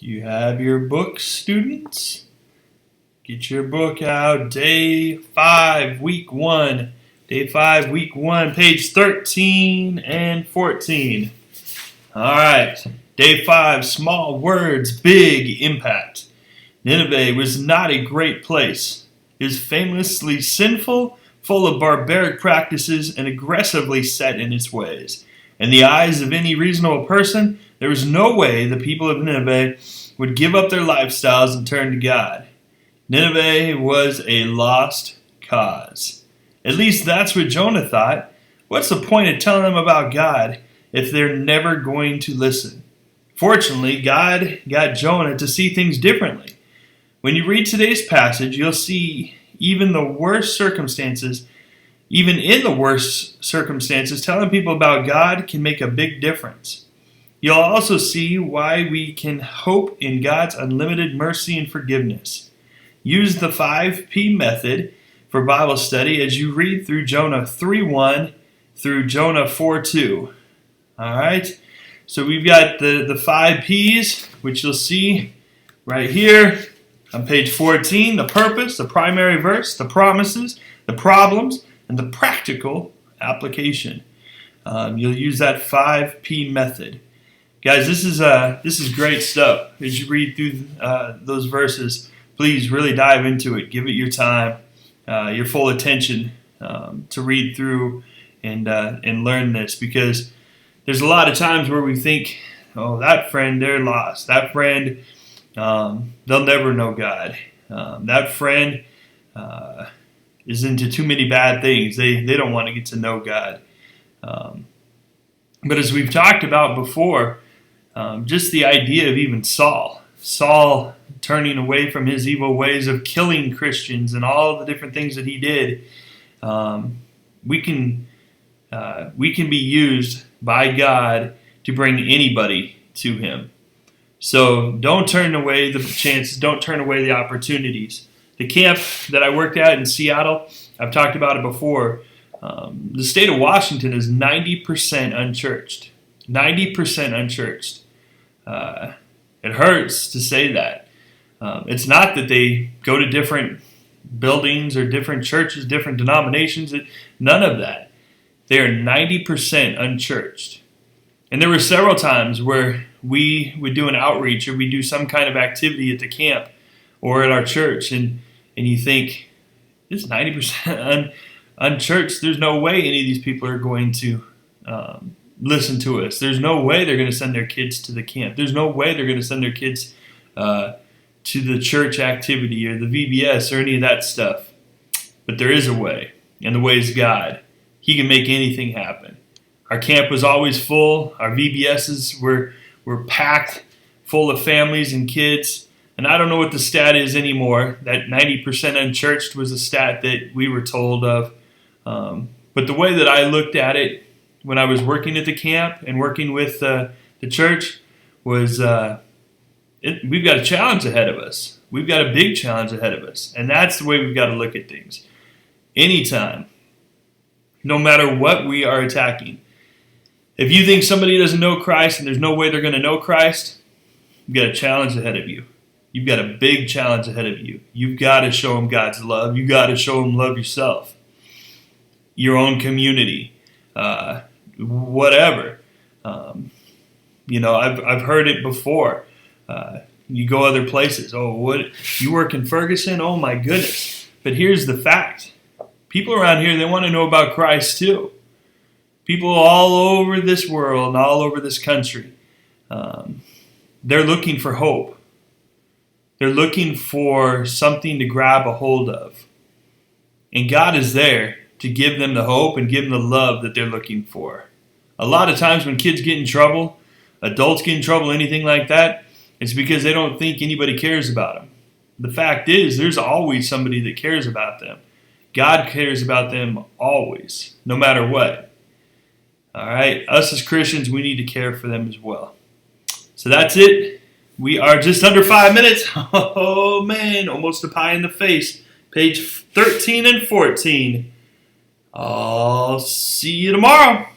Do you have your books, students? Get your book out. Day 5, week 1. Day 5, week 1, page 13 and 14. All right. Day 5, small words, big impact. Nineveh was not a great place. It is famously sinful, full of barbaric practices, and aggressively set in its ways. In the eyes of any reasonable person, there was no way the people of Nineveh would give up their lifestyles and turn to God. Nineveh was a lost cause. At least that's what Jonah thought. What's the point of telling them about God if they're never going to listen? Fortunately, God got Jonah to see things differently. When you read today's passage, you'll see even in the worst circumstances, telling people about God can make a big difference. You'll also see why we can hope in God's unlimited mercy and forgiveness. Use the 5P method for Bible study as you read through Jonah 3:1 through Jonah 4:2. All right? So we've got the 5 P's, which you'll see right here on page 14, the purpose, the primary verse, the promises, the problems, and the practical application. You'll use that 5P method. Guys, this is great stuff. As you read through those verses, please really dive into it. Give it your time, your full attention to read through and learn this, because there's a lot of times where we think, oh, that friend, they're lost. That friend, they'll never know God. That friend is into too many bad things. They don't want to get to know God. But as we've talked about before, just the idea of even Saul turning away from his evil ways of killing Christians and all the different things that he did, we can be used by God to bring anybody to Him. So don't turn away the chances. Don't turn away the opportunities. The camp that I worked at in Seattle, I've talked about it before. The state of Washington is 90% unchurched. 90% unchurched. It hurts to say that. It's not that they go to different buildings or different churches, different denominations. None of that. They are 90% unchurched. And there were several times where we would do an outreach or we do some kind of activity at the camp or at our church, and you think, this is 90% unchurched. There's no way any of these people are going to listen to us. There's no way they're going to send their kids to the camp. There's no way they're going to send their kids to the church activity or the VBS or any of that stuff. But there is a way, and the way is God. He can make anything happen. Our camp was always full. Our VBSs were packed full of families and kids. And I don't know what the stat is anymore. That 90% unchurched was a stat that we were told of. But the way that I looked at it when I was working at the camp and working with the church was we've got a challenge ahead of us. We've got a big challenge ahead of us. And that's the way we've got to look at things. Anytime, no matter what we are attacking. If you think somebody doesn't know Christ and there's no way they're going to know Christ, you've got a challenge ahead of you. You've got a big challenge ahead of you. You've got to show them God's love. You've got to show them love yourself. Your own community. Whatever. I've heard it before. You go other places. Oh, what? You work in Ferguson? Oh, my goodness. But here's the fact. People around here, they want to know about Christ too. People all over this world and all over this country, they're looking for hope. They're looking for something to grab a hold of. And God is there to give them the hope and give them the love that they're looking for. A lot of times when kids get in trouble, adults get in trouble, anything like that, it's because they don't think anybody cares about them. The fact is, there's always somebody that cares about them. God cares about them always, no matter what. All right, us as Christians, we need to care for them as well. So that's it. We are just under 5 minutes. Oh, man, almost a pie in the face. Page 13 and 14. I'll see you tomorrow.